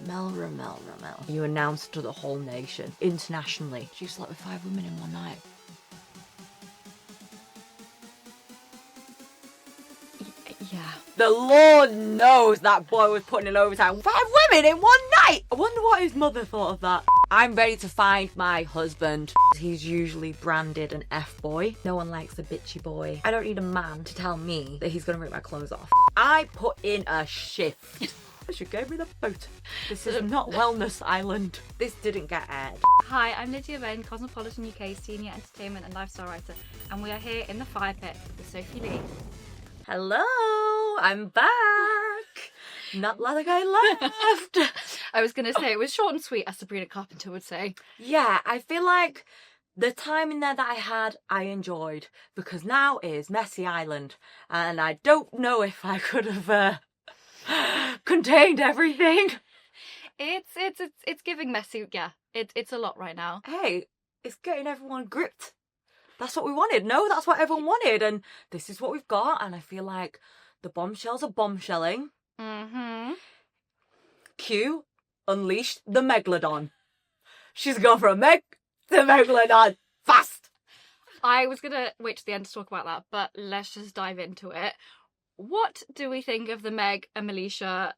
Ramel. You announced to the whole nation, internationally, she slept with 5 women in one night. Yeah. The Lord knows that boy was putting in overtime. 5 women in one night! I wonder what his mother thought of that. I'm ready to find my husband. He's usually branded an F-boy. No one likes a bitchy boy. I don't need a man to tell me that he's gonna rip my clothes off. I put in a shift. She gave me the boat. This is not Wellness Island. This didn't get aired. Hi, I'm Lydia Venn, Cosmopolitan UK Senior Entertainment and Lifestyle Writer, and we are here in the fire pit with Sophie Lee. Hello, I'm back. Not like I left. I was going to say, it was short and sweet, as Sabrina Carpenter would say. Yeah, I feel like the time in there that I had, I enjoyed, because now is Messy Island, and I don't know if I could have contained everything. It's giving messy, yeah. It's a lot right now. Hey, it's getting everyone gripped. That's what we wanted. No, that's what everyone wanted, and this is what we've got. And I feel like the bombshells are bombshelling. Mm-hmm. Q unleashed the Megalodon. She's gone from Meg to Megalodon fast. I was gonna wait to the end to talk about that, but let's just dive into it. What do we think of the Meg and Melisha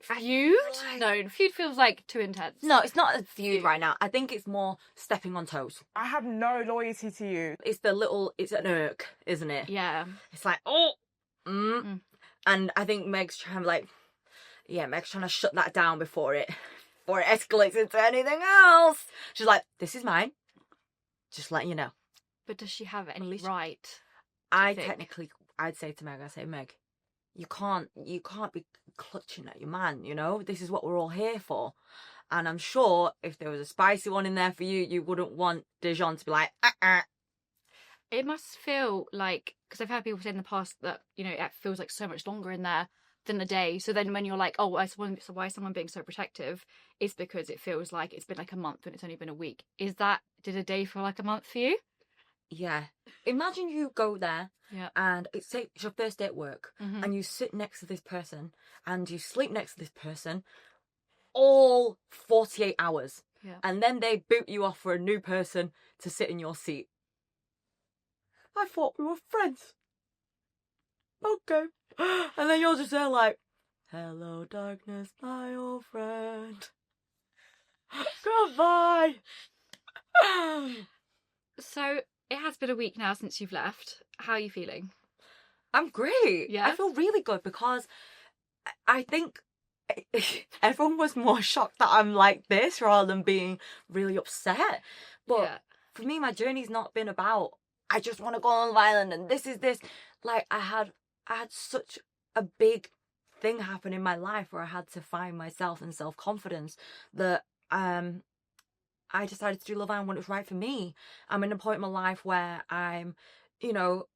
feud? No, feud feels like too intense. No, it's not a feud right now. I think it's more stepping on toes. I have no loyalty to you. It's an irk, isn't it? Yeah. It's like, And I think Meg's trying to shut that down before it escalates into anything else. She's like, this is mine. Just letting you know. But does she have any right? I'd say to Meg, Meg, you can't be clutching at your man, you know? This is what we're all here for. And I'm sure if there was a spicy one in there for you, you wouldn't want Dijon to be like, It must feel like, because I've heard people say in the past that, you know, it feels like so much longer in there than a day. So then when you're like, oh, why is someone being so protective? It's because it feels like it's been like a month when it's only been a week. Did a day feel like a month for you? Yeah. Imagine you go there and it's your first day at work, and you sit next to this person and you sleep next to this person all 48 hours. Yeah. And then they boot you off for a new person to sit in your seat. I thought we were friends. Okay. And then you're just there like, hello darkness, my old friend. Goodbye. So it has been a week now since you've left. How are you feeling? I'm great. Yeah. I feel really good because I think everyone was more shocked that I'm like this rather than being really upset. But for me, my journey's not been about, I just want to go on Love Island and this is this. Like I had such a big thing happen in my life where I had to find myself and self-confidence that I decided to do Love Island when it was right for me. I'm in a point in my life where I'm, you know,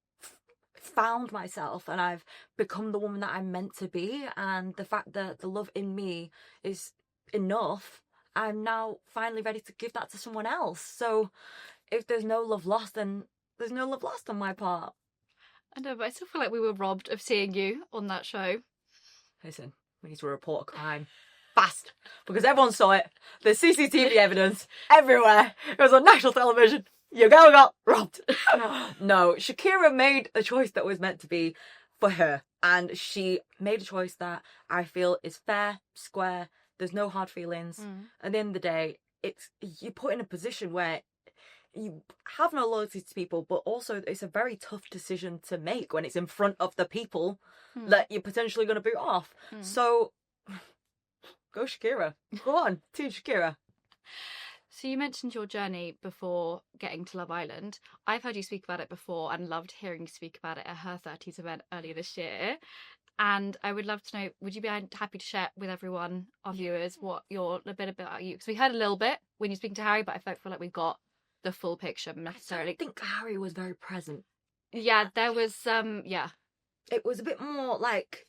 found myself and I've become the woman that I'm meant to be, and the fact that the love in me is enough, I'm now finally ready to give that to someone else. So if there's no love lost, then there's no love lost on my part. I know, but I still feel like we were robbed of seeing you on that show. Listen, we need to report a crime fast because everyone saw it. There's CCTV evidence everywhere. It was on national television. Your girl got robbed. No, Shakira made a choice that was meant to be for her, and she made a choice that I feel is fair, square. There's no hard feelings. At the end of the day, you're put in a position where you have no loyalty to people, but also it's a very tough decision to make when it's in front of the people that you're potentially going to boot off. So go Shakira. Go on, Team Shakira. So you mentioned your journey before getting to Love Island. I've heard you speak about it before and loved hearing you speak about it at her 30s event earlier this year. And I would love to know, would you be happy to share with everyone, our viewers, a bit about you? Because we heard a little bit when you're speaking to Harry, but I feel like we've got the full picture necessarily. I think Harry was very present. Yeah, there was It was a bit more like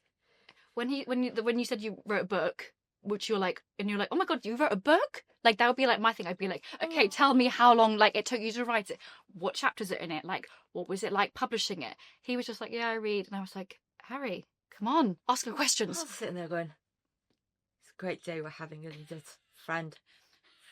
when you said you wrote a book, which you're like, oh my god, you wrote a book? Like that would be like my thing. I'd be like, okay, tell me how long like it took you to write it. What chapters are in it? Like, what was it like publishing it? He was just like, yeah, I read, and I was like, Harry, come on, ask her questions. I was sitting there going, great day we're having, isn't it, friend?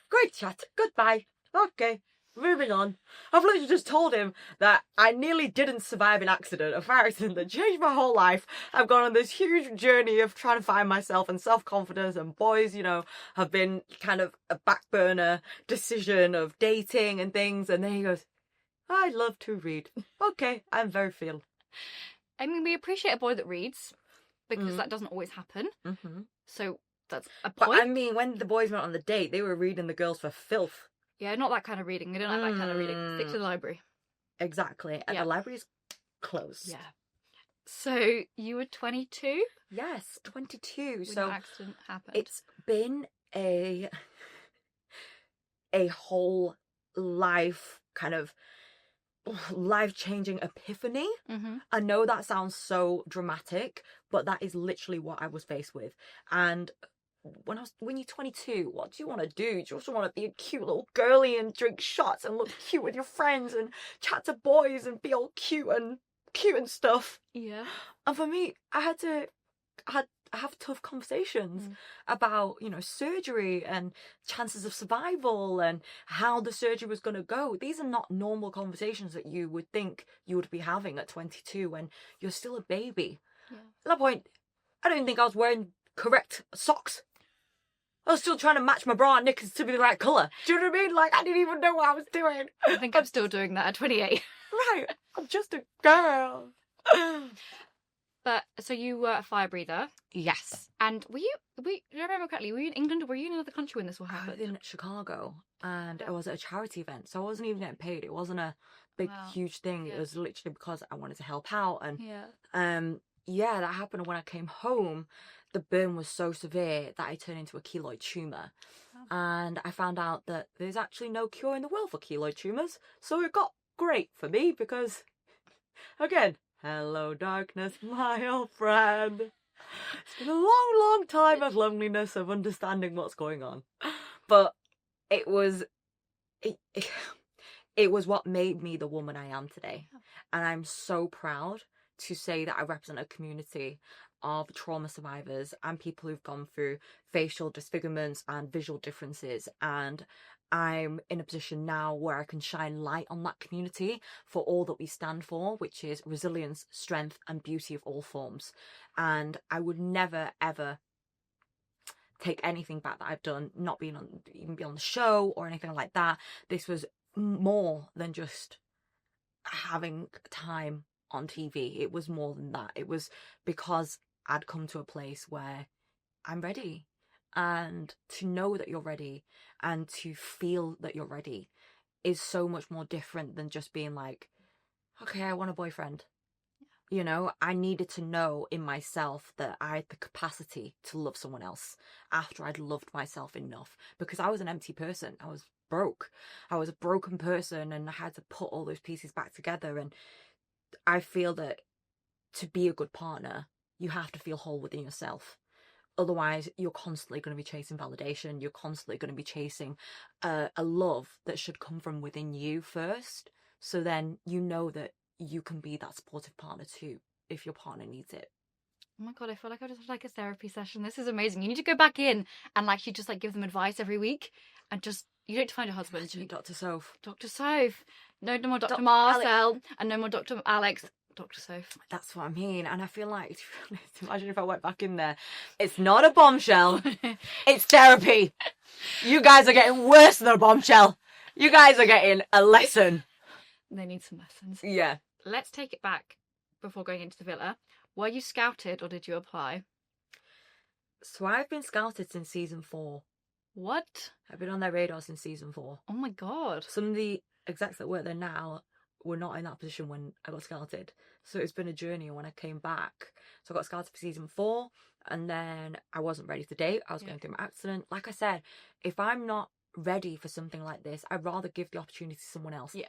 Great chat. Goodbye. Okay. Moving on. I've literally just told him that I nearly didn't survive an accident, a fire accident that changed my whole life. I've gone on this huge journey of trying to find myself and self-confidence, and boys, you know, have been kind of a back burner decision of dating and things. And then he goes, I love to read. Okay, I'm very feel. I mean, we appreciate a boy that reads, because that doesn't always happen. Mm-hmm. So that's a point. But I mean, when the boys went on the date, they were reading the girls for filth. Yeah, not that kind of reading. They don't like that kind of reading. Stick to the library. Exactly. And the library's closed. Yeah. So you were 22? Yes, 22. When so the accident happened. It's been a whole life kind of life-changing epiphany. Mm-hmm. I know that sounds so dramatic, but that is literally what I was faced with. And when you're 22, what do you want to do? Do you also want to be a cute little girly and drink shots and look cute with your friends and chat to boys and be all cute and stuff? Yeah. And for me, I had to have tough conversations about, you know, surgery and chances of survival and how the surgery was going to go. These are not normal conversations that you would think you would be having at 22 when you're still a baby. Yeah. At that point, I don't think I was wearing correct socks. I was still trying to match my bra and knickers to be the right colour. Do you know what I mean? Like, I didn't even know what I was doing. I think I'm still doing that at 28. Right. I'm just a girl. But, so you were a fire breather. Yes. And do I remember correctly, were you in England or were you in another country when this all I happened? was in Chicago and I was at a charity event, so I wasn't even getting paid. It wasn't a big, huge thing. Yeah. It was literally because I wanted to help out. And yeah, that happened. When I came home, the burn was so severe that I turned into a keloid tumour. Oh. And I found out that there's actually no cure in the world for keloid tumours. So it got great for me because, again, hello darkness, my old friend. It's been a long, long time of loneliness, of understanding what's going on. But it was what made me the woman I am today. And I'm so proud to say that I represent a community of trauma survivors and people who've gone through facial disfigurements and visual differences. And I'm in a position now where I can shine light on that community for all that we stand for, which is resilience, strength, and beauty of all forms. And I would never, ever take anything back that I've done, not being even be on the show or anything like that. This was more than just having time on TV. It was more than that. It was because I'd come to a place where I'm ready. And to know that you're ready and to feel that you're ready is so much more different than just being like, okay, I want a boyfriend. You know, I needed to know in myself that I had the capacity to love someone else after I'd loved myself enough, because I was an empty person. I was broke. I was a broken person and I had to put all those pieces back together. And I feel that to be a good partner, you have to feel whole within yourself. Otherwise, you're constantly going to be chasing validation. You're constantly going to be chasing a love that should come from within you first. So then you know that you can be that supportive partner too, if your partner needs it. Oh my God, I feel like I just had like a therapy session. This is amazing. You need to go back in and like you just like give them advice every week and just, you don't find your husband. Dr. Soph. Dr. Soph. No more Dr. Marcel and no more Dr. Alex. Dr. Soph. That's what I mean. And I feel like, imagine if I went back in there. It's not a bombshell. It's therapy. You guys are getting worse than a bombshell. You guys are getting a lesson. They need some lessons. Yeah. Let's take it back before going into the villa. Were you scouted or did you apply? So I've been scouted since season 4. What? I've been on their radar since season 4. Oh my God. Some of the execs that work there now were not in that position when I got scouted. So it's been a journey when I came back. So I got scouted for season 4 and then I wasn't ready to date. I was going through my accident. Like I said, if I'm not ready for something like this, I'd rather give the opportunity to someone else. Yeah.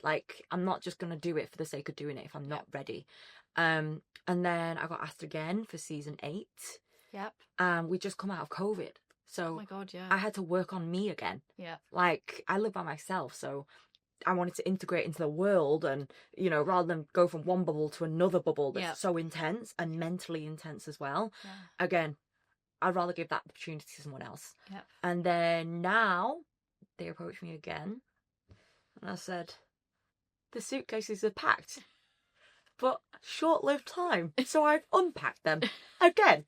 Like, I'm not just going to do it for the sake of doing it if I'm not ready. And then I got asked again for season 8. Yep. We just come out of COVID. So oh my God, yeah. I had to work on me again. Yeah. Like, I live by myself, so I wanted to integrate into the world and, you know, rather than go from one bubble to another bubble that's so intense and mentally intense as well. Yeah. Again, I'd rather give that opportunity to someone else. Yep. And then now they approached me again, and I said, the suitcases are packed, but short-lived time, so I've unpacked them again.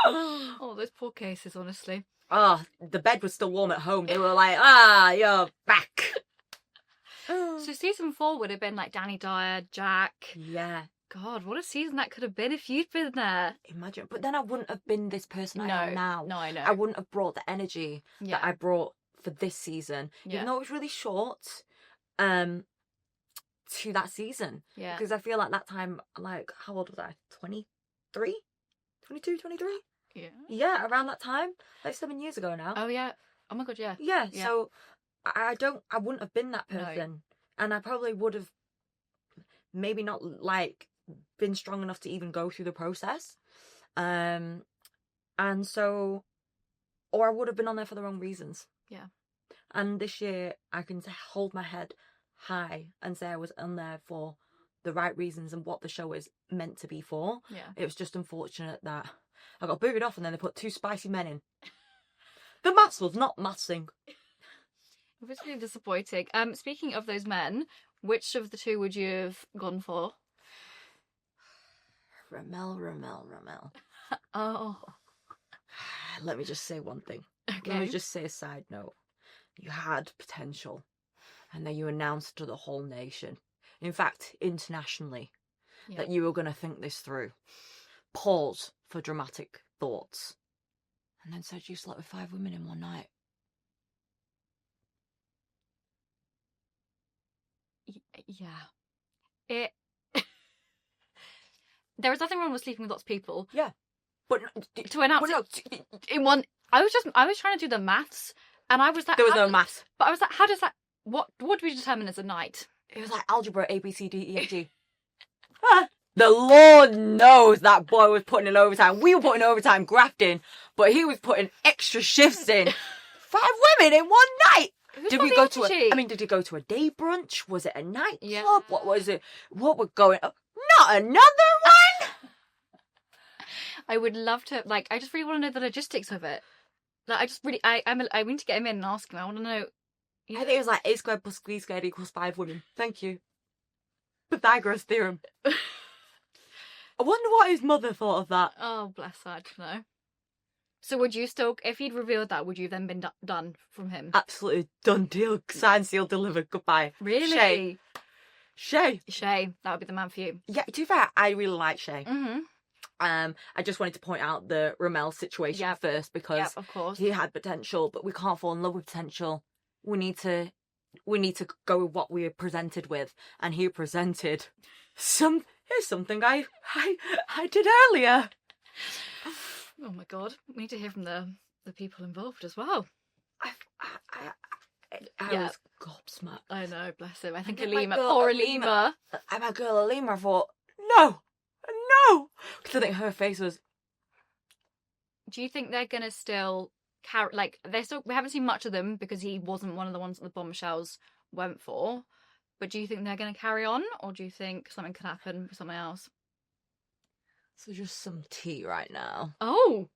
Oh, those poor cases, honestly. The bed was still warm at home. They were like, you're back. So season 4 would have been like Danny Dyer, Jack. Yeah. God, what a season that could have been if you'd been there. Imagine. But then I wouldn't have been this person I am now. No, I know. I wouldn't have brought the energy that I brought for this season. Yeah. Even though it was really short, to that season. Yeah. Because I feel like that time, like, how old was I? 23? 22, 23? Yeah. Yeah, around that time. Like 7 years ago now. Oh, yeah. Oh, my God, yeah. Yeah, so I wouldn't have been that person. No. And I probably would have maybe not, like, been strong enough to even go through the process. And so, or I would have been on there for the wrong reasons. Yeah. And this year, I can hold my head high and say I was on there for the right reasons and what the show is meant to be for. Yeah. It was just unfortunate that I got booted off and then they put 2 spicy men in. The maths was not mathsing. It was really disappointing. Speaking of those men, which of the 2 would you have gone for? Ramel. Oh. Let me just say one thing. Okay. Let me just say a side note. You had potential. And then you announced to the whole nation, in fact, internationally, that you were going to think this through. Pause for dramatic thoughts. And then said you slept with 5 women in one night. Yeah. There was nothing wrong with sleeping with lots of people. Yeah. But to announce it in one... I was trying to do the maths, and I was like... There was no maths. But I was like, how does that... What do we determine as a night? It was like algebra, A, B, C, D, E, F, G. The Lord knows that boy was putting in overtime. We were putting overtime grafting, but he was putting extra shifts in. 5 women in one night. Did we go to did you go to a day brunch? Was it a night club? What was it? What were going on? Not another one? I would love to, like, I just really want to know the logistics of it. Like, I just really, I need to get him in and ask him. I want to know. I think it was like A squared plus B squared equals 5 women. Thank you. Pythagoras theorem. I wonder what his mother thought of that. Oh, bless her. I don't know. So would you still, if he'd revealed that, would you then been done from him? Absolutely done deal. Signed, sealed, delivered. Goodbye. Really? Shay. That would be the man for you. Yeah, to be fair, I really like Shay. Mm-hmm. I just wanted to point out the Ramel situation first because of course. he had potential, but we can't fall in love with potential. We need to go with what we were presented with, and he presented here's something I did earlier. Oh my God, we need to hear from the people involved as well. I was gobsmacked. I know, bless him. I think Alima. Alima. My girl Alima, I thought, no, because I think her face was. Do you think they're gonna still carry? Like, we haven't seen much of them because he wasn't one of the ones that the bombshells went for. But do you think they're gonna carry on, or do you think something could happen for something else? So just some tea right now. Oh,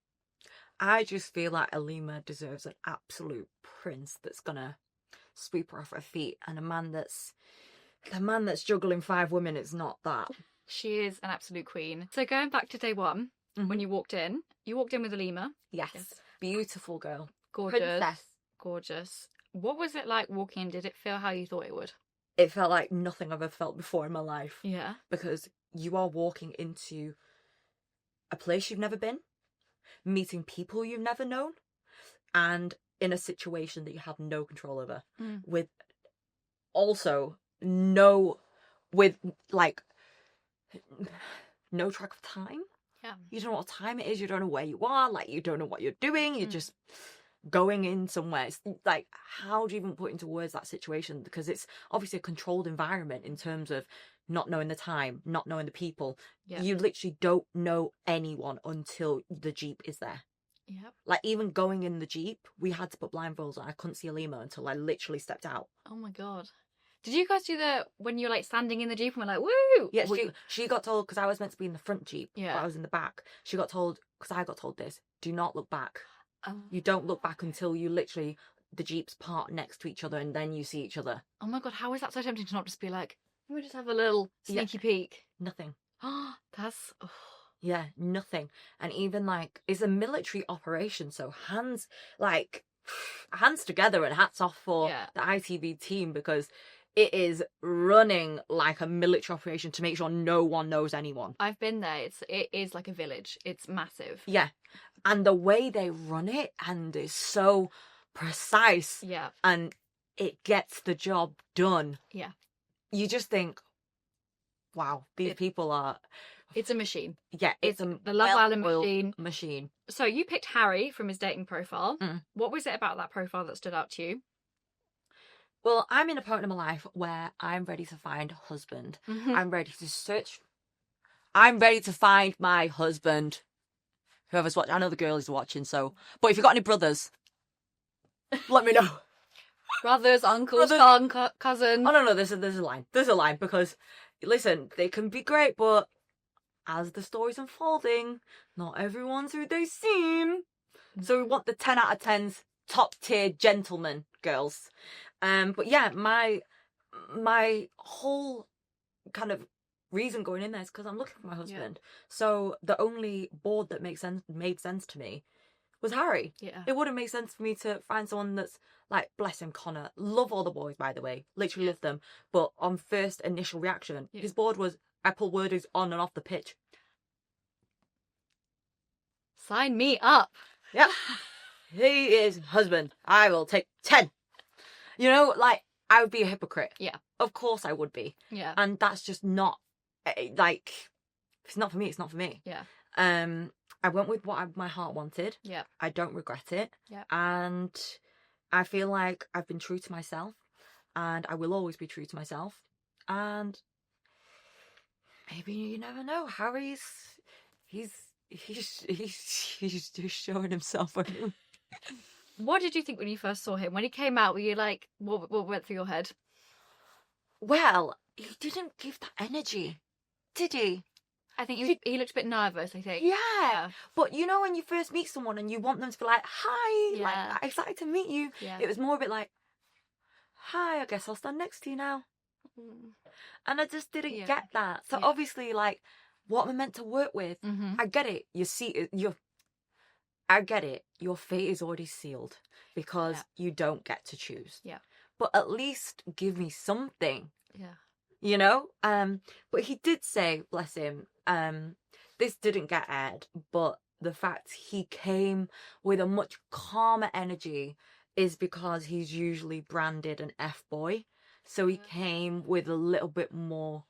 I just feel like Alima deserves an absolute prince that's gonna sweep her off her feet, and the man that's juggling 5 women is not that. She is an absolute queen. So going back to day 1, when you walked in with Alima. Yes. Beautiful girl. Gorgeous. Princess. Gorgeous. What was it like walking in? Did it feel how you thought it would? It felt like nothing I've ever felt before in my life. Yeah. Because you are walking into a place you've never been, meeting people you've never known, and in a situation that you have no control over. With also no track of time. Yeah. You don't know what time it is, you don't know where you are, like you don't know what you're doing, you're just going in somewhere. It's like, how do you even put into words that situation? Because it's obviously a controlled environment in terms of not knowing the time, not knowing the people. Yeah. You literally don't know anyone until the Jeep is there. Yep. Like, even going in the Jeep, we had to put blindfolds on. I couldn't see Alima until I literally stepped out. Oh my God. Did you guys do when you're like standing in the Jeep and we're like, woo? Yeah, she got told, because I was meant to be in the front Jeep, but I was in the back. She got told, because I got told this, do not look back. Oh. You don't look back until you literally, the Jeeps part next to each other and then you see each other. Oh my God, how is that so tempting to not just be like, let me just have a little sneaky peek? Nothing. That's... Oh. Yeah, nothing. And even like, it's a military operation, so hands together and hats off for the ITV team, because it is running like a military operation to make sure no one knows anyone. I've been there. It is like a village. It's massive. Yeah. And the way they run it and is so precise. Yeah. And it gets the job done. Yeah. You just think, wow, these people are... It's a machine. Yeah, it's the Love Island machine. So you picked Harry from his dating profile. Mm. What was it about that profile that stood out to you? Well, I'm in a point in my life where I'm ready to find a husband. Mm-hmm. I'm ready to find my husband. Whoever's watching, I know the girl is watching, so... But if you've got any brothers, let me know. Brothers, uncles, cousins. Oh, no, there's a line. There's a line, because, listen, they can be great, but as the story's unfolding, not everyone's who they seem. So we want the 10 out of 10s, top tier gentlemen, girls. But yeah, my whole kind of reason going in there is because I'm looking for my husband. Yeah. So the only board that made sense to me was Harry. Yeah. It wouldn't make sense for me to find someone that's like, bless him, Connor. Love all the boys, by the way. Literally love them. But on first initial reaction, his board was, I pull worders on and off the pitch. Sign me up. Yep. He is husband. I will take 10. You know, like, I would be a hypocrite. Yeah. Of course I would be. Yeah. And that's just not, like, if it's not for me, it's not for me. Yeah. I went with what my heart wanted. Yeah. I don't regret it. Yeah. And I feel like I've been true to myself. And I will always be true to myself. And maybe you never know. Harry's, he's just showing himself. What did you think when you first saw him? When he came out, were you like, what went through your head? Well, he didn't give that energy, did he? I think he looked a bit nervous, I think. Yeah. But you know when you first meet someone and you want them to be like, hi, like, excited to meet you. Yeah. It was more a bit like, hi, I guess I'll stand next to you now. Mm. And I just didn't get that. So obviously, like, what am I meant to work with? Mm-hmm. I get it. I get it. Your fate is already sealed because you don't get to choose. Yeah. But at least give me something. Yeah. You know? But he did say, bless him, this didn't get aired, but the fact he came with a much calmer energy is because he's usually branded an F-boy. So he came with a little bit more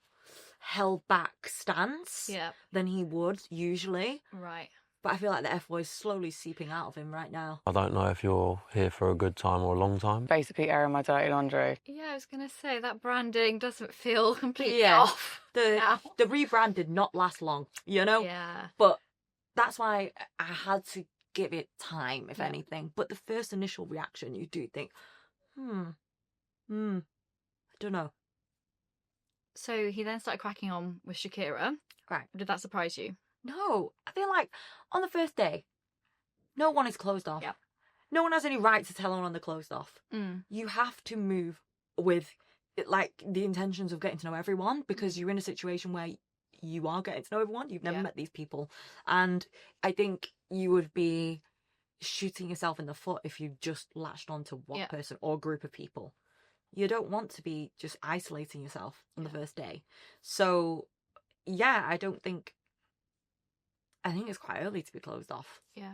held back stance than he would usually. Right. But I feel like the F-boy is slowly seeping out of him right now. I don't know if you're here for a good time or a long time. Basically airing my dirty laundry. Yeah, I was going to say, that branding doesn't feel completely off. The rebrand did not last long, you know? Yeah. But that's why I had to give it time, if anything. But the first initial reaction, you do think, I don't know. So he then started cracking on with Shakira. Right. Did that surprise you? No. I feel like on the first day, no one is closed off. Yep. No one has any right to tell anyone they're closed off. Mm. You have to move with, like, the intentions of getting to know everyone, because you're in a situation where you are getting to know everyone. You've never met these people. And I think you would be shooting yourself in the foot if you just latched onto one person or group of people. You don't want to be just isolating yourself on the first day. So, yeah, I think it's quite early to be closed off. Yeah.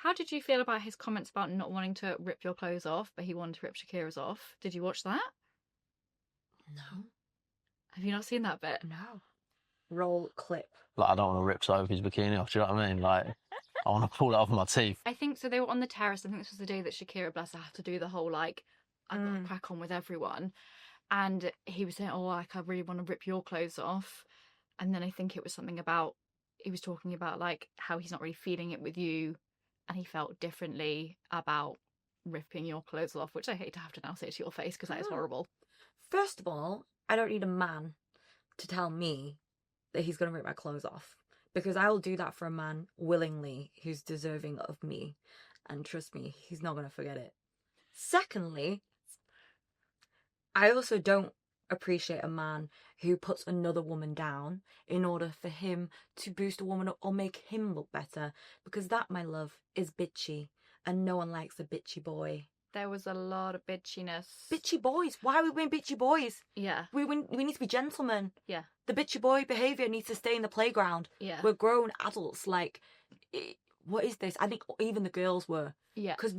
How did you feel about his comments about not wanting to rip your clothes off, but he wanted to rip Shakira's off? Did you watch that? No. Have you not seen that bit? No. Roll clip. Like, I don't want to rip Sophie's bikini off, do you know what I mean? Like, I want to pull it off with my teeth. I think so. They were on the terrace. I think this was the day that Shakira, bless her, had to do the whole, like, I've got to crack on with everyone. And he was saying, oh, like, I really want to rip your clothes off. And then I think it was something about, he was talking about, like, how he's not really feeling it with you. And he felt differently about ripping your clothes off, which I hate to have to now say to your face because that is horrible. First of all, I don't need a man to tell me that he's going to rip my clothes off. because I will do that for a man willingly who's deserving of me. And trust me, he's not going to forget it. Secondly, I also don't appreciate a man who puts another woman down in order for him to boost a woman up or make him look better. Because that, my love, is bitchy. And no one likes a bitchy boy. There was a lot of bitchiness. Bitchy boys. Why are we being bitchy boys? Yeah. We need to be gentlemen. Yeah. The bitchy boy behaviour needs to stay in the playground. Yeah. We're grown adults. Like, what is this? I think even the girls were. Yeah. Because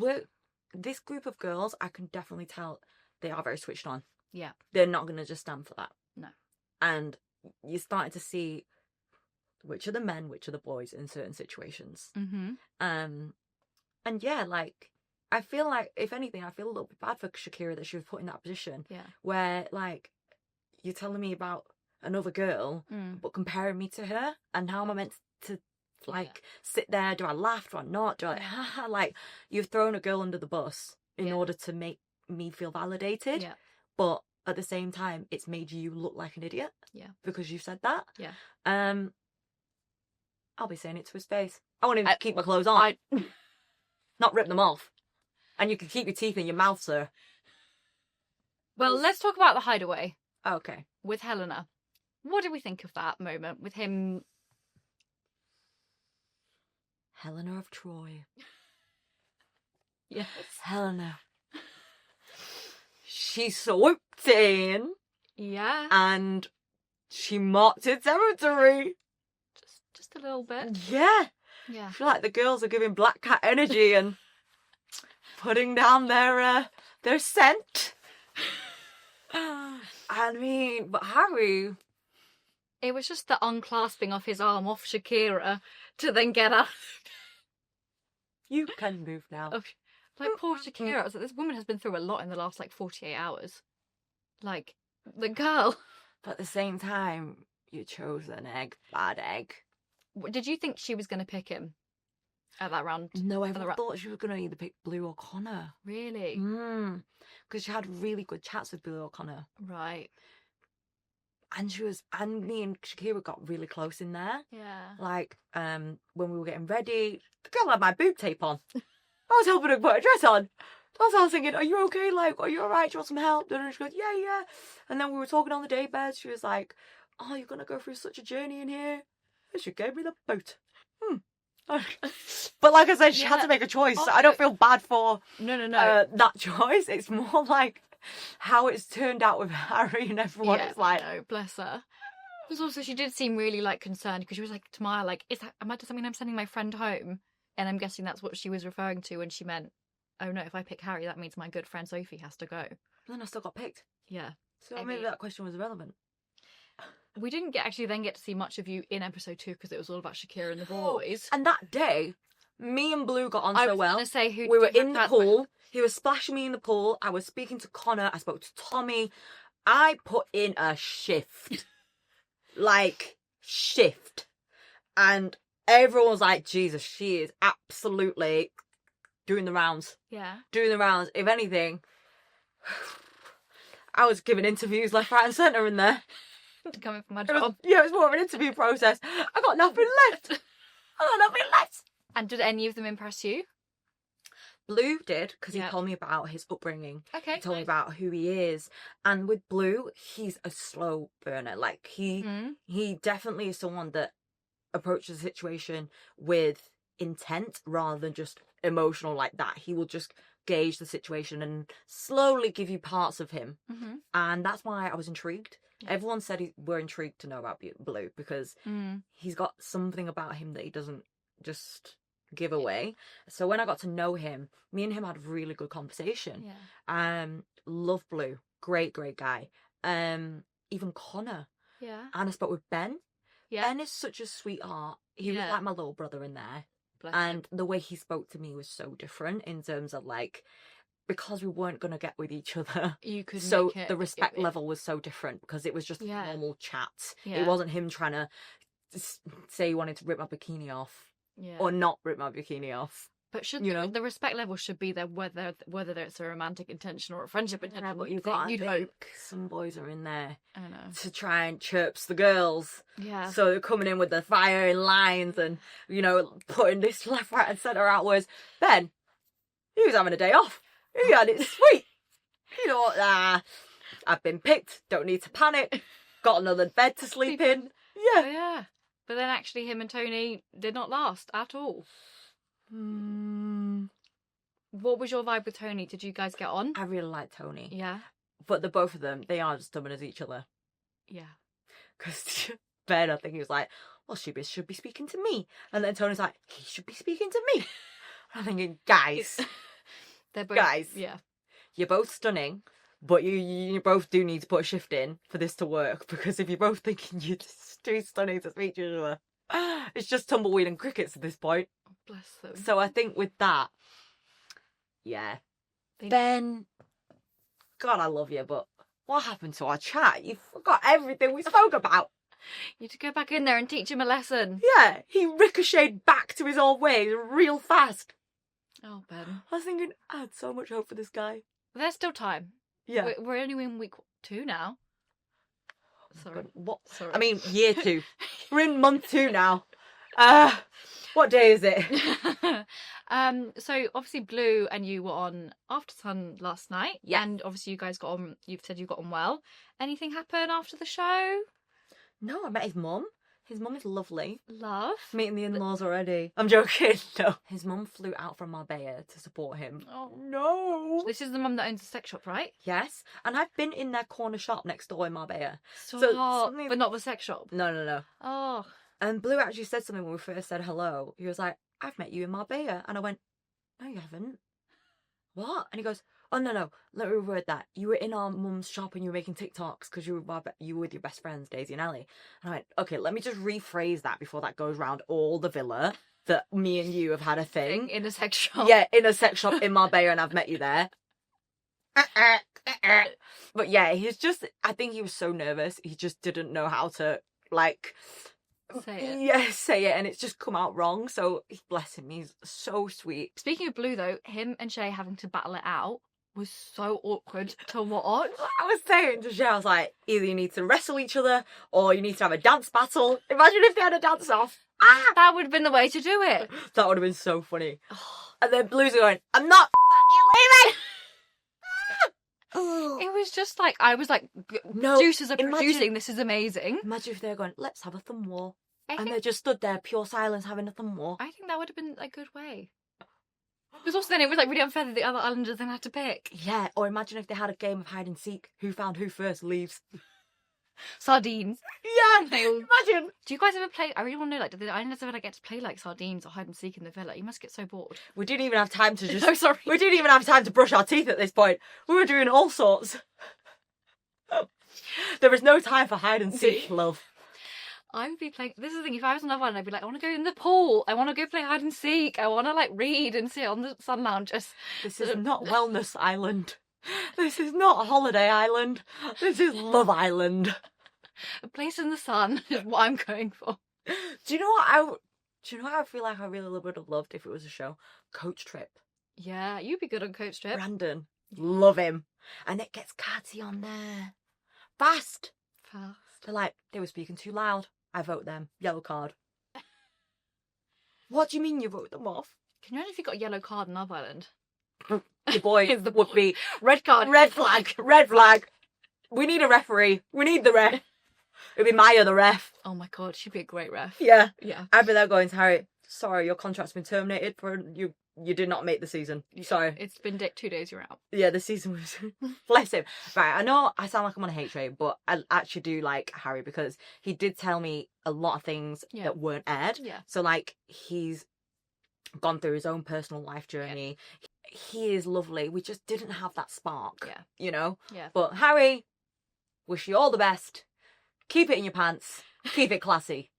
this group of girls, I can definitely tell they are very switched on. Yeah. They're not going to just stand for that. No. And you're starting to see which are the men, which are the boys in certain situations. Mm-hmm. And yeah, like, I feel like, if anything, I feel a little bit bad for Shakira that she was put in that position. Yeah. Where, like, you're telling me about another girl, but comparing me to her, and how am I meant to, like, sit there? Do I laugh? Do I not? Do I, like, haha? Like, you've thrown a girl under the bus in order to make me feel validated. Yeah. But at the same time, it's made you look like an idiot. Yeah. Because you said that. Yeah. I'll be saying it to his face. I want him to keep my clothes on. Not rip them off. And you can keep your teeth in your mouth, sir. Well, let's talk about the hideaway. Okay. With Helena. What did we think of that moment with him? Helena of Troy. Yes. Helena. She swooped in. Yeah. And she marked her territory. Just a little bit. Yeah. Yeah. I feel like the girls are giving Black Cat energy and putting down their scent. I mean, but Harry... It was just the unclasping of his arm off Shakira to then get out. You can move now. Like, poor Shakira. I was like, this woman has been through a lot in the last, 48 hours. Like, the girl. But at the same time, you chose an egg. Bad egg. Did you think she was going to pick him at that round? No, I thought she was going to either pick Blue or Connor. Really? Because she had really good chats with Blue or Connor. Right. And me and Shakira got really close in there. Yeah. Like, when we were getting ready, the girl had my boob tape on. I was helping her put a dress on. So I was thinking, are you okay? Like, are you alright? Do you want some help? And she goes, yeah. And then we were talking on the daybed. She was like, oh, you're going to go through such a journey in here. And she gave me the boot. But like I said, she had to make a choice. So I don't feel bad for that choice. It's more like how it's turned out with Harry and everyone. It's like, no, bless her. Because also she did seem really concerned because she was like, Tamaya, does that mean I'm sending my friend home? And I'm guessing that's what she was referring to when she meant, oh no, if I pick Harry, that means my good friend Sophie has to go. Then I still got picked. Yeah. So maybe that question was irrelevant. We didn't get to see much of you in episode 2 because it was all about Shakira and the boys. And that day, me and Blue got on so well. I was going to say, we were in the pool. He was splashing me in the pool. I was speaking to Connor. I spoke to Tommy. I put in a shift. Shift. And everyone was like, Jesus, she is absolutely doing the rounds. Yeah. Doing the rounds. If anything, I was giving interviews left, right and centre in there. Coming from my job. It was more of an interview process. I got nothing left. And did any of them impress you? Blue did, because he told me about his upbringing. Okay. He told me about who he is. And with Blue, he's a slow burner. Like, he definitely is someone that approaches the situation with intent rather than just emotional like that. He will just gauge the situation and slowly give you parts of him. Mm-hmm. And that's why I was intrigued. Yeah. Everyone said we're intrigued to know about Blue because he's got something about him that he doesn't just give away. So when I got to know him, me and him had a really good conversation. Yeah. Love Blue. Great guy. Even Connor. Yeah. And I spoke with Ben. Yeah. Ben is such a sweetheart. He was like my little brother in there. Bless him. The way he spoke to me was so different in terms of because we weren't going to get with each other. You could the respect level was so different because it was just normal chat. Yeah. It wasn't him trying to say he wanted to rip my bikini off. Yeah. Or not rip my bikini off. But should you know, the respect level should be there whether it's a romantic intention or a friendship intention. yeah, but you've got you'd to hope. think some boys are in there I know. to try and chirps the girls. Yeah. So they're coming in with the firing lines and, you know, putting this left, right and centre out. Whereas Ben, he was having a day off. He had it sweet. You know what? I've been picked. Don't need to panic. Got another bed to sleep in. Oh, Yeah. yeah. But then actually him and Tony did not last at all. What was your vibe with Tony? Did you guys get on? I really like Tony. Yeah. But the both of them, they are as stubborn as each other. Yeah. Because Ben, I think he was like, well, she should be speaking to me. And then Tony's like, he should be speaking to me. I'm thinking, guys, They're both, guys, yeah. you're both stunning, but you both do need to put a shift in for this to work. Because if you're both thinking you're just too stunning to speak to each other, it's just tumbleweed and crickets at this point. Bless them. So I think with that, yeah. Ben, God, I love you, but what happened to our chat? You forgot everything we spoke about. You need to go back in there and teach him a lesson. Yeah, he ricocheted back to his old ways real fast. Oh, Ben. I was thinking, I had so much hope for this guy. But there's still time. Yeah. We're only in week 2 now. Sorry. God, what? Sorry. I mean, year 2. We're in month 2 now. What day is it? So obviously Blue and you were on After Sun last night. Yeah. And obviously you guys got on, you've said you got on well. Anything happen after the show? No, I met his mum. His mum is lovely. Love? Meeting the in-laws already. I'm joking. No. His mum flew out from Marbella to support him. Oh. No. This is the mum that owns the sex shop, right? Yes. And I've been in their corner shop next door in Marbella. Stop. something- But not the sex shop. No. Oh. And Blue actually said something when we first said hello. He was like, I've met you in Marbella. And I went, no, you haven't. What? And he goes, oh, no. Let me reword that. You were in our mum's shop and you were making TikToks because you were with your best friends, Daisy and Ellie. And I went, okay, let me just rephrase that before that goes round all the villa that me and you have had a thing. In a sex shop. Yeah, in a sex shop in Marbella and I've met you there. But yeah, he's just, I think he was so nervous. He just didn't know how to, like... Say it. Yeah, say it, and it's just come out wrong. So bless him, he's so sweet. Speaking of Blue, though, him and Shay having to battle it out was so awkward to watch. I was saying to Shay, I was like, either you need to wrestle each other or you need to have a dance battle. Imagine if they had a dance off. That would have been the way to do it. That would have been so funny. And then Blue's going, I'm not leaving. It was just like, I was like, No, producers are imagine- producing, this is amazing. Imagine if they're going, let's have a thumb war. I And think, they just stood there, pure silence, having a thumb war. I think that would have been a good way. Because also then it was like really unfair that the other islanders then had to pick. Yeah, or imagine if they had a game of hide and seek. Who found who first leaves. Sardines. Yeah, Nailed. imagine. Do you guys ever play, I really want to know, like, do the islanders ever like, get to play like sardines or hide and seek in the villa? You must get so bored. We didn't even have time to just... No, sorry. We didn't even have time to brush our teeth at this point. We were doing all sorts. There was no time for hide and seek, love. I would be playing, this is the thing, if I was on Love Island, I'd be like, I want to go in the pool, I want to go play hide and seek, I want to like read and sit on the sun lounge. This is not Wellness Island. This is not Holiday Island. This is Love Island. A place in the sun is what I'm going for. Do you know what I feel like I really would have loved if it was a show? Coach Trip. Yeah, you'd be good on Coach Trip. Brandon. Love him. And it gets Catty on there. Fast. Fast. They're like, they were speaking too loud. I vote them. Yellow card. What do you mean you vote them off? Can you imagine if you got a yellow card in Love Island? The boy Is the would boy. be Red card. red flag. Red flag. We need a referee. We need the ref. It'd be Maya the ref. Oh my god, she'd be a great ref. Yeah. Yeah. I'd be there going to Harry, sorry, your contract's been terminated for you did not make the season. Sorry. It's been 2 days, you're out. Yeah, the season was bless him. Right, I know I sound like I'm on a hate train, but I actually do like Harry because he did tell me a lot of things that weren't aired. Yeah. So like he's gone through his own personal life journey. Yeah. He is lovely. We just didn't have that spark. Yeah. You know? Yeah. But Harry, wish you all the best. Keep it in your pants. Keep it classy.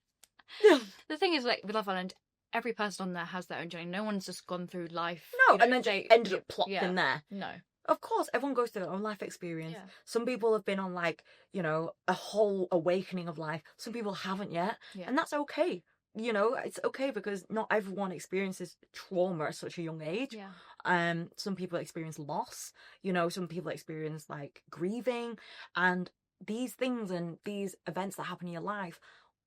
The thing is, like, with Love Island, every person on there has their own journey. No one's just gone through life. No, you know, and then they ended up plopped in there. No. Of course, everyone goes through their own life experience. Yeah. Some people have been on, like, you know, a whole awakening of life. Some people haven't yet. Yeah. And that's okay. you know, it's okay because not everyone experiences trauma at such a young age. Yeah. Some people experience loss, you know, some people experience like grieving, and these things and these events that happen in your life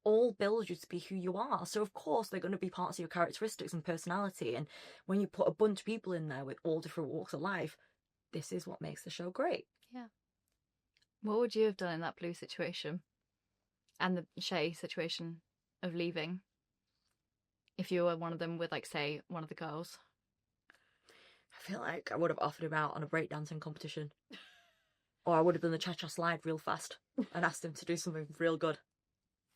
all build you to be who you are. So of course they're going to be parts of your characteristics and personality, and when you put a bunch of people in there with all different walks of life, this is what makes the show great. Yeah. What would you have done in that Blue situation and the Shay situation of leaving if you were one of them with, like, say, one of the girls? I feel like I would have offered him out on a breakdancing competition. Or I would have done the cha-cha slide real fast and asked him to do something real good.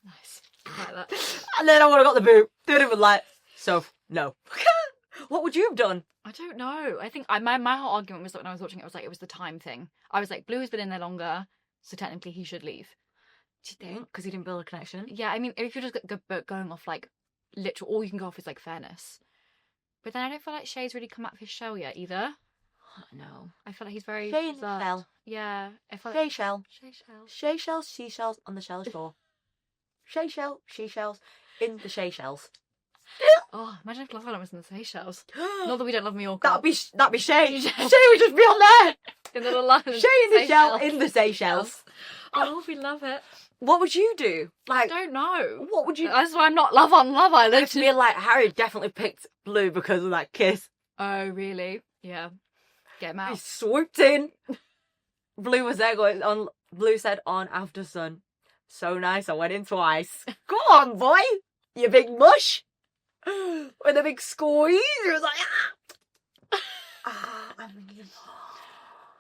Nice. I like that. And then I would have got the boot. Dude, it was like, so, no. What would you have done? I don't know. I think my whole argument was that when I was watching it, I was like, it was the time thing. I was like, Blue has been in there longer, so technically he should leave. Do you think? Because he didn't build a connection? Yeah, I mean, if you're just going off, like, literal, all you can go off is, like, fairness. But then I don't feel like Shay's really come out of his shell yet either. No. I feel like he's very Shay in the reserved. shell. Yeah. I feel Shay like shell. Shay shell. Shay shells, she shells on the shell shore. Shay shell, she shells in the Shay shells. Oh, imagine if Love Island was in the Seychelles. Not that we don't love Mallorca. That'd be Shay. Shay would just be on there. In the little island. Shay in the shell in the Seychelles. Oh, we love it. What would you do? Like, I don't know. what would you? That's why I'm not on Love Island. I feel like Harry definitely picked Blue because of that kiss. Oh, really? Yeah. Get him He out. swooped in. Blue was there going on. Blue said on After Sun. So nice, I went in twice. Go on, boy. You big mush. With a big squeeze. It was like, I mean,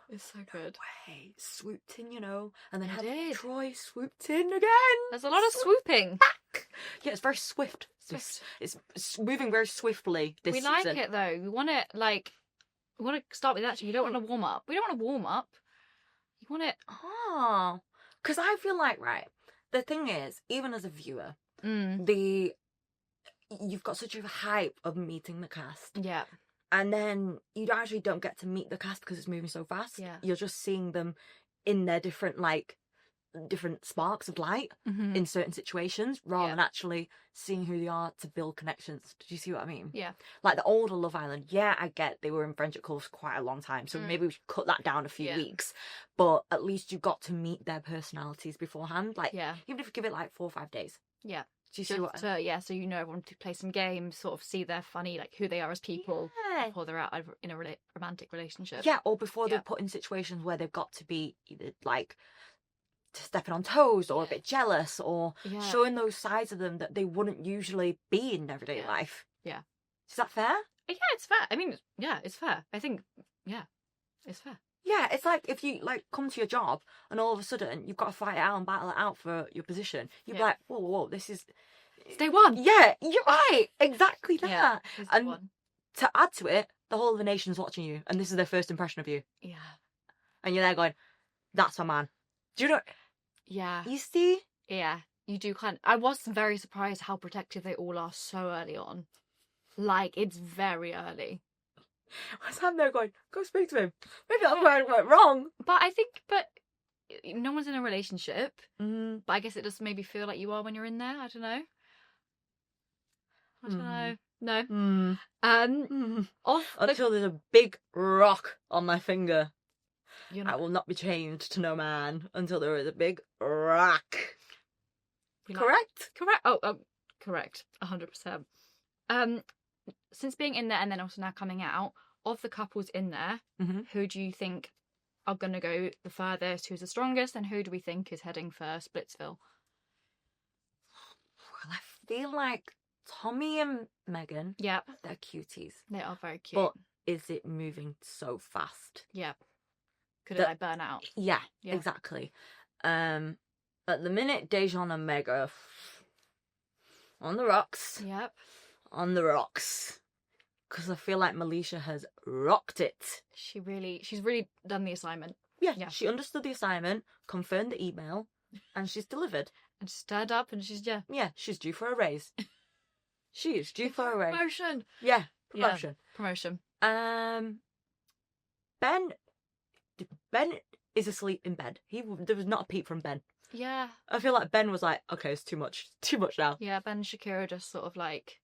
It's so good. way. Swooped in, you know. And then It had did. Troy swooped in again. There's a lot of swooping. Back. Yeah, it's very swift. It's moving very swiftly this We season. like it though. We want it we want to start with that. You don't want to warm up. We don't want to warm up. You want it. Oh, because I feel like, right, the thing is, even as a viewer, you've got such a hype of meeting the cast, Yeah. and then you actually don't get to meet the cast because it's moving so fast. Yeah. You're just seeing them in their different sparks of light in certain situations, rather than actually seeing who they are to build connections. Did you see what I mean? Yeah. Like the older Love Island, yeah, I get they were in friendship calls for quite a long time, so maybe we should cut that down a few weeks. But at least you got to meet their personalities beforehand. Like, even if you give it like 4 or 5 days. Yeah. Do you see what? So so you know everyone to play some games, sort of see their funny, like who they are as people before they're out in a romantic relationship. Yeah, or before they're put in situations where they've got to be either like stepping on toes or a bit jealous or showing those sides of them that they wouldn't usually be in everyday life. Yeah. Is that fair? Yeah, it's fair. I mean, yeah, it's fair. I think, it's fair. Yeah, it's like if you like come to your job and all of a sudden you've got to fight it out and battle it out for your position. You'd be like, whoa, this is... It's day one. Yeah, you're right. Exactly that. Yeah, and to add to it, the whole of the nation's watching you and this is their first impression of you. Yeah. And you're there going, that's my man. Do you know... Yeah. You see? Yeah, you do kind of... I was very surprised how protective they all are so early on. Like, it's very early. I was there going, go speak to him. Maybe that's where I went wrong. But no one's in a relationship. But I guess it does maybe feel like you are when you're in there. I don't know. No. Until there's a big rock on my finger. Not... I will not be chained to no man until there is a big rock. Correct? Correct. Oh, correct. 100%. Since being in there and then also now coming out, of the couples in there, who do you think are going to go the furthest? Who's the strongest? And who do we think is heading for Splitsville? Well, I feel like Tommy and Megan, they're cuties. They are very cute. But is it moving so fast? Yeah. Could it burn out? Yeah, exactly. At the minute, Dejan and Mega on the rocks. Yep. On the rocks. Because I feel like Melisha has rocked it. She's really done the assignment. Yeah, she understood the assignment, confirmed the email, and she's delivered. And she's turned up and she's, Yeah, she's due for a raise. She is due for a raise. Promotion. Yeah, promotion. Yeah, promotion. Ben is asleep in bed. There was not a peep from Ben. Yeah. I feel like Ben was like, okay, it's too much now. Yeah, Ben and Shakira are just sort of like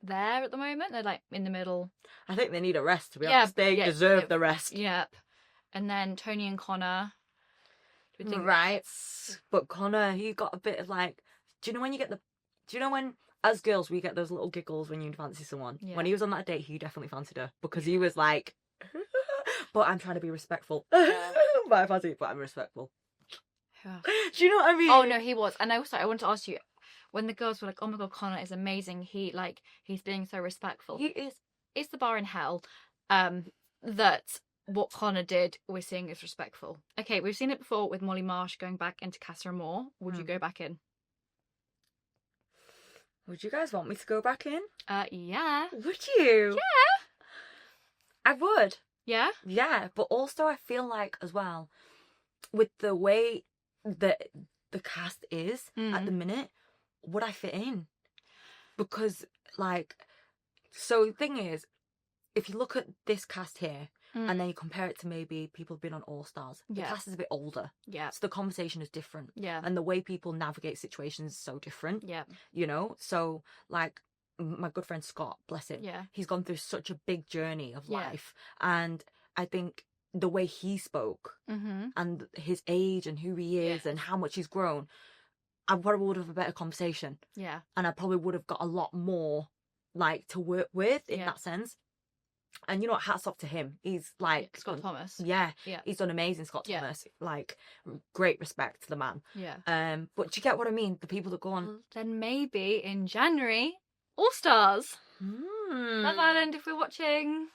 there at the moment. They're like in the middle. I think they need a rest, to be honest. They deserve the rest. Yep. And then Tony and Connor. Right. But Connor, he got a bit of like, do you know when, as girls, we get those little giggles when you fancy someone? Yeah. When he was on that date, he definitely fancied her because he was like, but I'm trying to be respectful. But I'm respectful. Yeah. Do you know what I mean? Oh, no, he was. And also, I want to ask you, when the girls were like, oh my God, Connor is amazing. He's being so respectful. He is. It's the bar in hell that what Connor did we're seeing is respectful. Okay, we've seen it before with Molly Marsh going back into Casa Amor. Would you go back in? Would you guys want me to go back in? Yeah. Would you? Yeah. I would. Yeah? Yeah, but also I feel like as well, with the way that the cast is at the minute, would I fit in? Because, like, so the thing is, if you look at this cast here, and then you compare it to maybe people who've been on All Stars, the cast is a bit older. Yeah. So the conversation is different. Yeah. And the way people navigate situations is so different. Yeah. You know? So, like, my good friend Scott, bless him. Yeah. He's gone through such a big journey of life. And I think the way he spoke and his age and who he is and how much he's grown, I probably would have a better conversation. Yeah. And I probably would have got a lot more, like, to work with in that sense. And you know what? Hats off to him. He's like Scott Thomas. Yeah, he's done amazing. Scott Thomas, like, great respect to the man. Yeah. But do you get what I mean? The people that go on. Then maybe in January, All Stars. Love Island. If we're watching,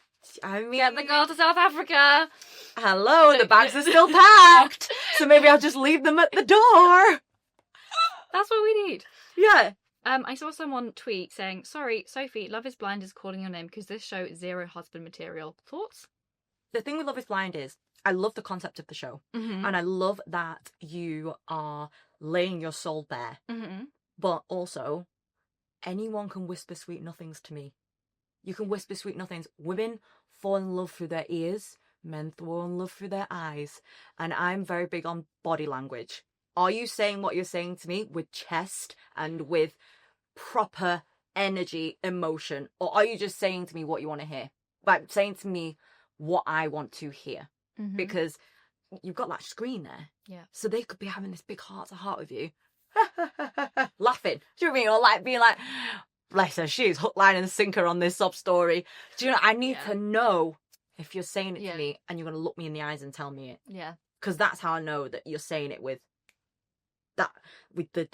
I mean, get the girl to South Africa. Hello, the bags are still packed, so maybe I'll just leave them at the door. That's what we need. Yeah. I saw someone tweet saying, sorry, Sophie, Love is Blind is calling your name because this show is zero husband material. Thoughts? The thing with Love is Blind is I love the concept of the show. And I love that you are laying your soul bare. But also, anyone can whisper sweet nothings to me. You can whisper sweet nothings. Women fall in love through their ears. Men fall in love through their eyes. And I'm very big on body language. Are you saying what you're saying to me with chest and with proper energy, emotion? Or are you just saying to me what you want to hear? Like, saying to me what I want to hear? Because you've got that screen there. Yeah. So they could be having this big heart-to-heart with you. Laughing. Do you know what I mean? Or like being like, bless her, she's hook, line and sinker on this sob story. Do you know, I need to know if you're saying it to me and you're going to look me in the eyes and tell me it. Yeah. Because that's how I know that you're saying it with that, with the,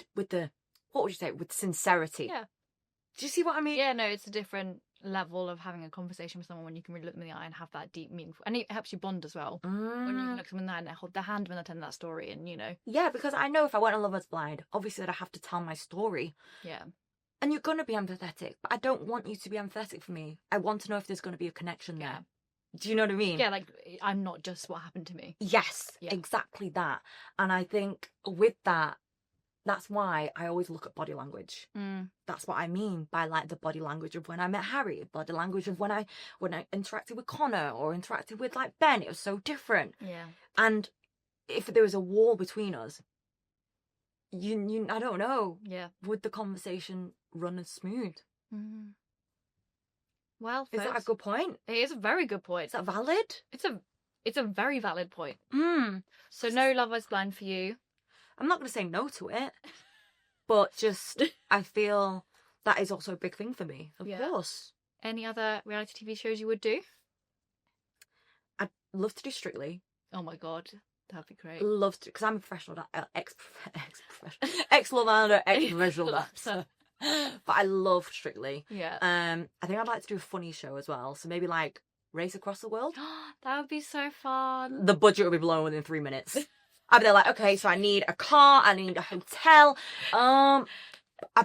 what would you say? With sincerity. Yeah. Do you see what I mean? Yeah, no, it's a different level of having a conversation with someone when you can really look them in the eye and have that deep, meaningful, and it helps you bond as well. When you can look someone in the eye and hold their hand when they're telling that story, and you know. Yeah, because I know if I went on Love is Blind, obviously that I have to tell my story. Yeah. And you're going to be empathetic, but I don't want you to be empathetic for me. I want to know if there's going to be a connection there. Do you know what I mean? Yeah, like, I'm not just what happened to me. Yes, exactly that. And I think with that, that's why I always look at body language. That's what I mean by, like, the body language of when I met Harry, body language of when I interacted with Connor or interacted with, like, Ben. It was so different. Yeah. And if there was a wall between us, you I don't know. Yeah. Would the conversation run as smooth? Well, is that a good point? It is a very good point. Is that valid? It's a very valid point. So no Love is Blind for you. I'm not going to say no to it, but just I feel that is also a big thing for me. Of course. Any other reality TV shows you would do? I'd love to do Strictly. Oh my God, that'd be great. Love to, because I'm a professional, ex-Love Islander, ex-professional dancer. But I love Strictly. Yeah. I think I'd like to do a funny show as well. So maybe like Race Across the World. That would be so fun. The budget will be blown within 3 minutes. I'd be there like, okay, so I need a car, I need a hotel. I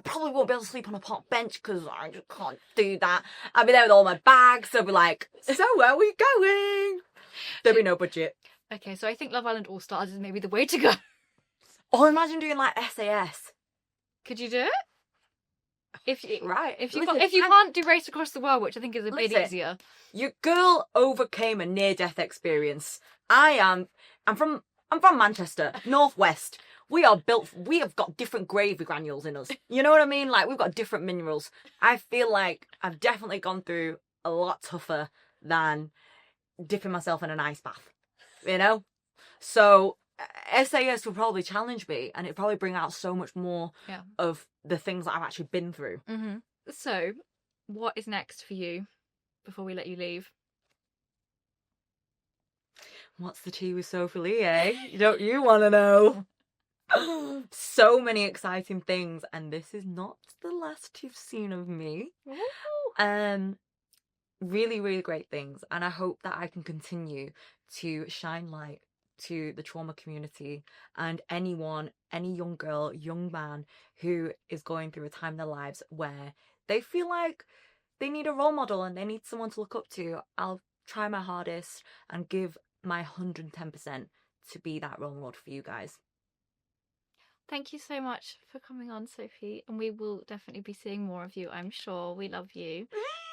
probably won't be able to sleep on a park bench because I just can't do that. I'll be there with all my bags. They'll be like, so where are we going? There'll be no budget. Okay, so I think Love Island All Stars is maybe the way to go. Or imagine doing like SAS. Could you do it? If you Listen, if you can't do Race Across the World, which I think is a bit easier. Your girl overcame a near-death experience. I'm from Manchester, Northwest. we have got different gravy granules in us. You know what I mean? Like, we've got different minerals. I feel like I've definitely gone through a lot tougher than dipping myself in an ice bath, you know? So SAS will probably challenge me, and it'll probably bring out so much more of the things that I've actually been through. Mm-hmm. So, what is next for you before we let you leave? What's the tea with Sophie Lee, eh? Don't you want to know? So many exciting things, and this is not the last you've seen of me. Really, really great things, and I hope that I can continue to shine light to the trauma community and anyone, any young girl, young man who is going through a time in their lives where they feel like they need a role model and they need someone to look up to. I'll try my hardest and give my 110% to be that role model for you guys. Thank you so much for coming on, Sophie, and we will definitely be seeing more of you, I'm sure. We love you.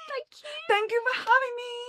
Thank you. Thank you for having me.